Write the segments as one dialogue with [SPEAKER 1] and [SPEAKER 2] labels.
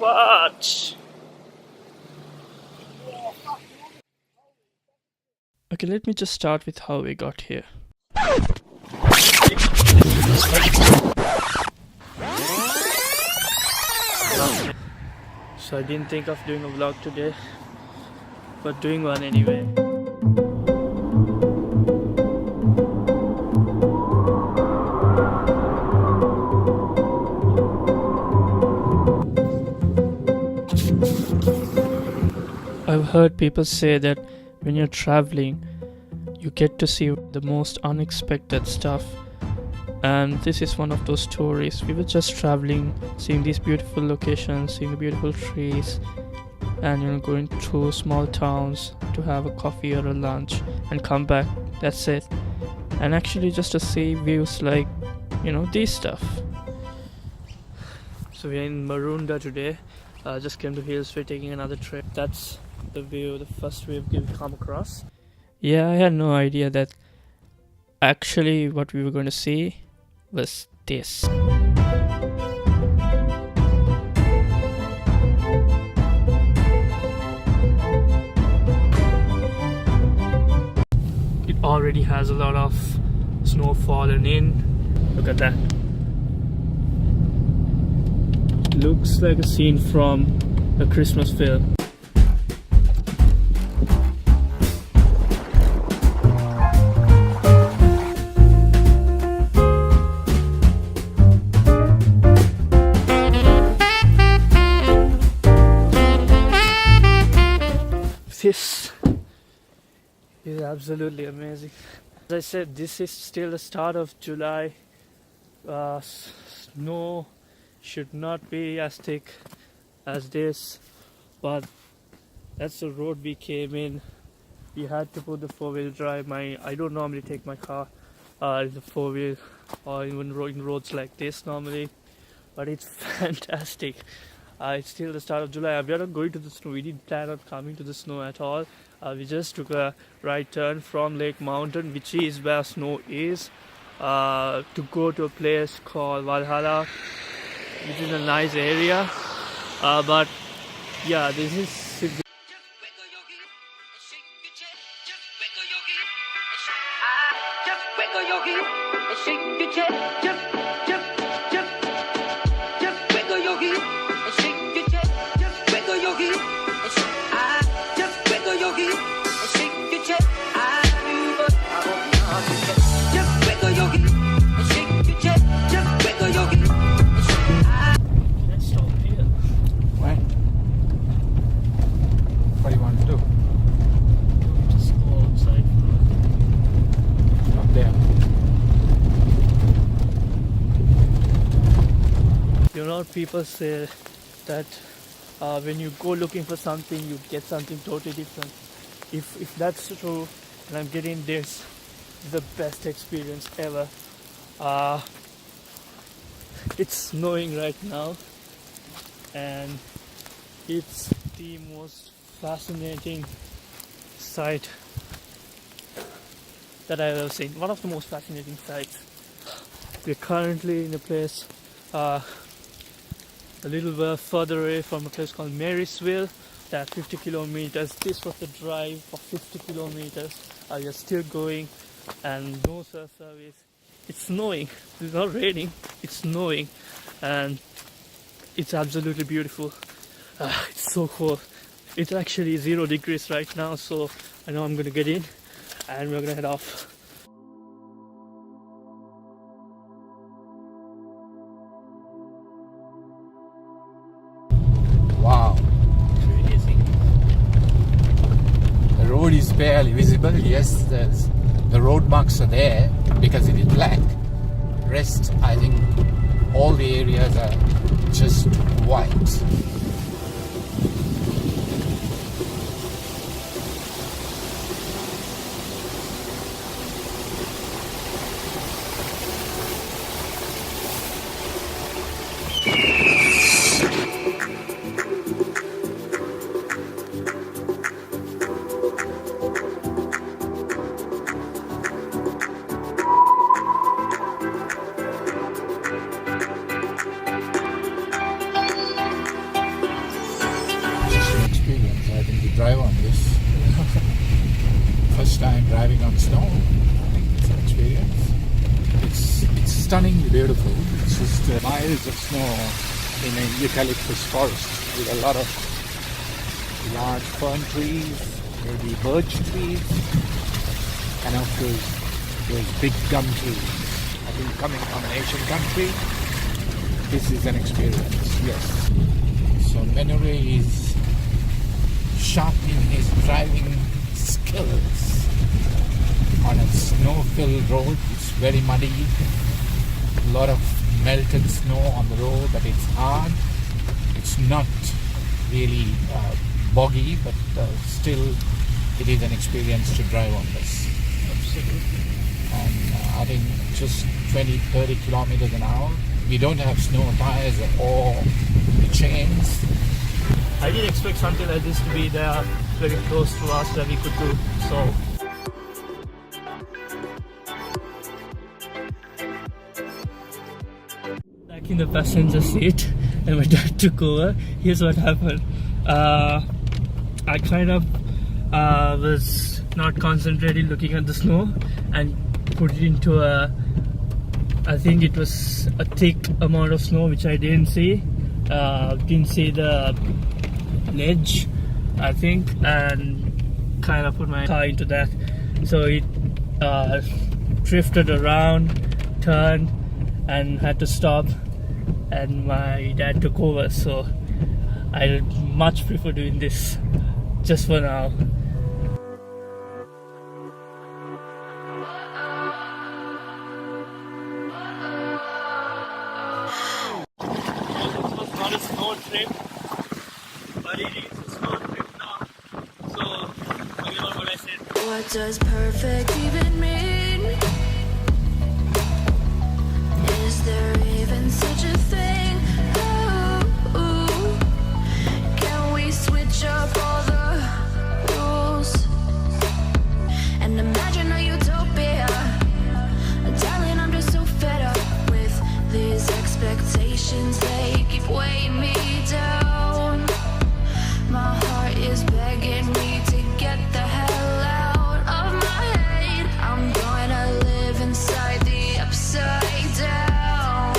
[SPEAKER 1] What? Okay, let me just start with how we got here. So I didn't think of doing a vlog today, but doing one anyway. I've heard people say that when you're traveling, you get to see the most unexpected stuff, and this is one of those stories. We were just traveling, seeing these beautiful locations, seeing the beautiful trees, and going through small towns to have a coffee or a lunch and come back. That's it. And actually just to see views like these stuff. So we're in Marunda today. Just came to Hills. We're taking another trip. That's the view, the first wave we've come across. Yeah, I had no idea that actually what we were going to see was this. It already has a lot of snow fallen in. Look at that. Looks like a scene from a Christmas film. This is absolutely amazing. As I said, this is still the start of July. Snow should not be as thick as this, but that's the road we came in. We had to put the four-wheel drive. I don't normally take my car in the four-wheel or even in roads like this normally, but it's fantastic. It's still the start of July. We are not going to the snow. We didn't plan on coming to the snow at all. We just took a right turn from Lake Mountain, which is where snow is, to go to a place called Valhalla, which is a nice area. But yeah, this is people say that when you go looking for something, you get something totally different. If that's true, and I'm getting this, the best experience ever. It's snowing right now, and it's the most fascinating sight that I've ever seen. One of the most fascinating sights. We're currently in a place a little further away from a place called Marysville. That 50 kilometers. This was the drive of 50 kilometers. We are still going, and no cell service. It's snowing. It's not raining. It's snowing, and it's absolutely beautiful. It's so cold. It's actually 0 degrees right now, so I know I'm gonna get in, and we're gonna head off.
[SPEAKER 2] Wow. Crazy. The road is barely visible. Yes, the road marks are there because it is black. Rest, I think all the areas are just white. time driving on snow. I think it's an experience. It's stunningly beautiful. It's just miles of snow in a eucalyptus forest with a lot of large fern trees, maybe birch trees, and of course those big gum trees. I think coming from an Asian country, this is an experience, yes. So Menure is sharp in his driving skills on a snow-filled road. It's very muddy, a lot of melted snow on the road, but it's hard. It's not really boggy, but still it is an experience to drive on this.
[SPEAKER 1] Absolutely.
[SPEAKER 2] And I think just 20-30 kilometers an hour. We don't have snow tires or the chains.
[SPEAKER 1] I didn't expect something like this to be there very close to us that we could do. So back in the passenger seat and my dad took over. Here's what happened. I kind of was not concentrating looking at the snow and put it into I think it was a thick amount of snow which I didn't see. Didn't see the ledge, I think, and kind of put my car into that. So it drifted around, turned, and had to stop, and my dad took over. So I much prefer doing this just for now. This was not a snow trip, but it is a snow trip now. So forget about what I said.
[SPEAKER 3] What does perfect even mean? Is there even such a thing? Ooh, can we switch up all the rules and imagine a utopia? Darling, I'm just so fed up with these expectations. They keep weighing me down. My heart is begging me to get the hell out of my head. I'm gonna live inside the upside down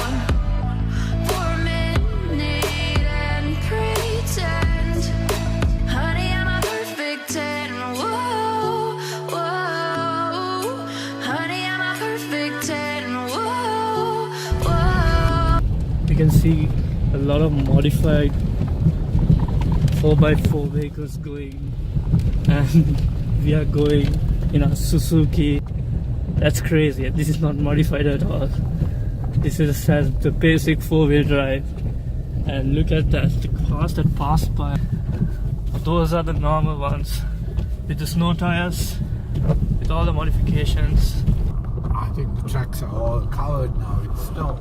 [SPEAKER 3] for a minute and pretend, honey, I'm a perfect 10. Whoa, whoa, honey, I'm a perfect 10. Whoa, whoa.
[SPEAKER 1] You can see a lot of modified 4x4 vehicles going, and we are going in a Suzuki. That's crazy. This is not modified at all. This is has the basic 4-wheel drive, and look at that, the cars that pass by. Those are the normal ones with the snow tires, with all the modifications.
[SPEAKER 2] I think the tracks are all covered now with snow.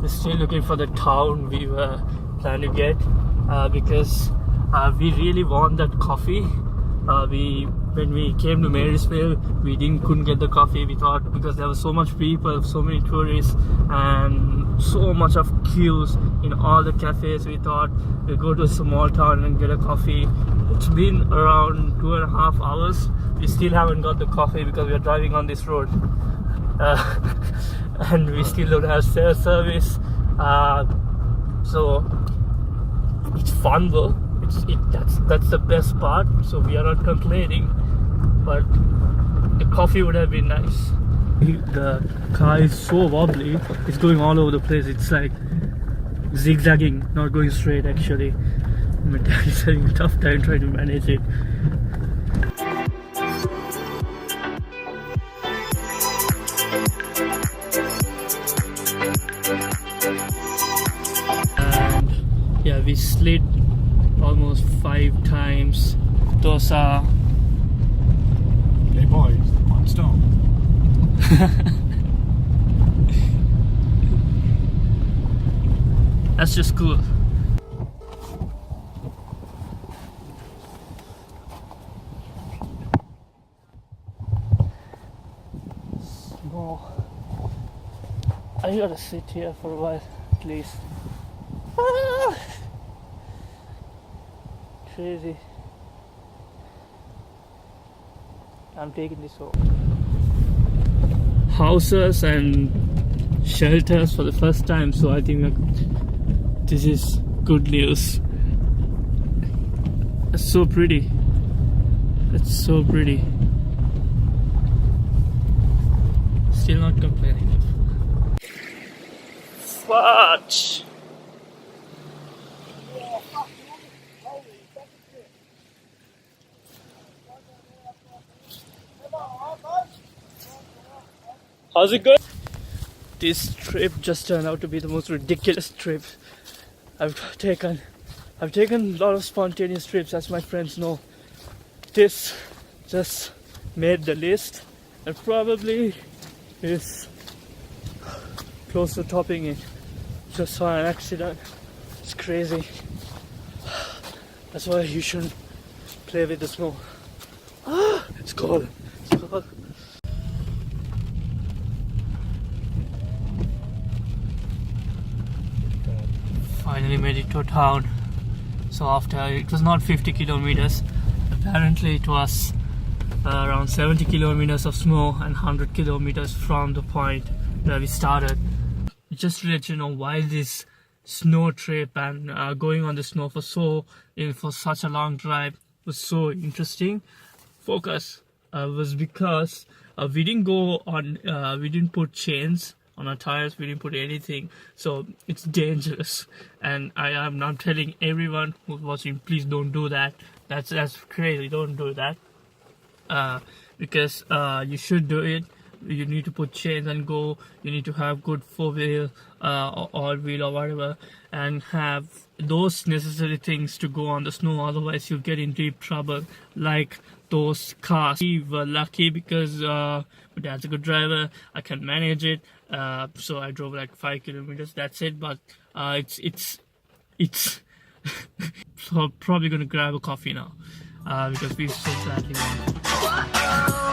[SPEAKER 1] We're still looking for the town we were planning to get, because we really want that coffee. When we came to Marysville, we couldn't get the coffee. We thought, because there was so much people, so many tourists, and so much of queues in all the cafes, we thought we'll go to a small town and get a coffee. It's been around 2.5 hours. We still haven't got the coffee because we are driving on this road. And we still don't have cell service, so it's fun though. That's the best part. So we are not complaining, but the coffee would have been nice. The car is so wobbly; it's going all over the place. It's like zigzagging, not going straight. Actually, my dad is having a tough time trying to manage it. Yeah, we slid almost 5 times. Those are
[SPEAKER 2] Hey boys, on stone.
[SPEAKER 1] that's just cool. Snow. I gotta sit here for a while at least. Ah! Crazy. I'm taking this home. Houses and shelters for the first time, so I think this is good news. It's so pretty. It's so pretty. Still not complaining. Fudge! How's it going? This trip just turned out to be the most ridiculous trip I've taken. I've taken a lot of spontaneous trips, as my friends know. This just made the list and probably is close to topping it. Just saw an accident. It's crazy. That's why you shouldn't play with the snow. It's cold. It's cold. Finally made it to town. So after, it was not 50 kilometers. Apparently it was around 70 kilometers of snow and 100 kilometers from the point where we started. Just to let you know why this snow trip and going on the snow for such a long drive was so interesting. Focus was because we didn't go on, we didn't put chains on our tires, we didn't put anything, so it's dangerous. And I'm not telling everyone who's watching, please don't do that. That's crazy. Don't do that. Because you should do it. You need to put chains and go. You need to have good 4-wheel or all-wheel or whatever, and have those necessary things to go on the snow. Otherwise, you'll get in deep trouble. Like those cars. We were lucky because my dad's a good driver. I can manage it. So I drove like 5 kilometers. That's it. But it's so probably gonna grab a coffee now because we so badly want.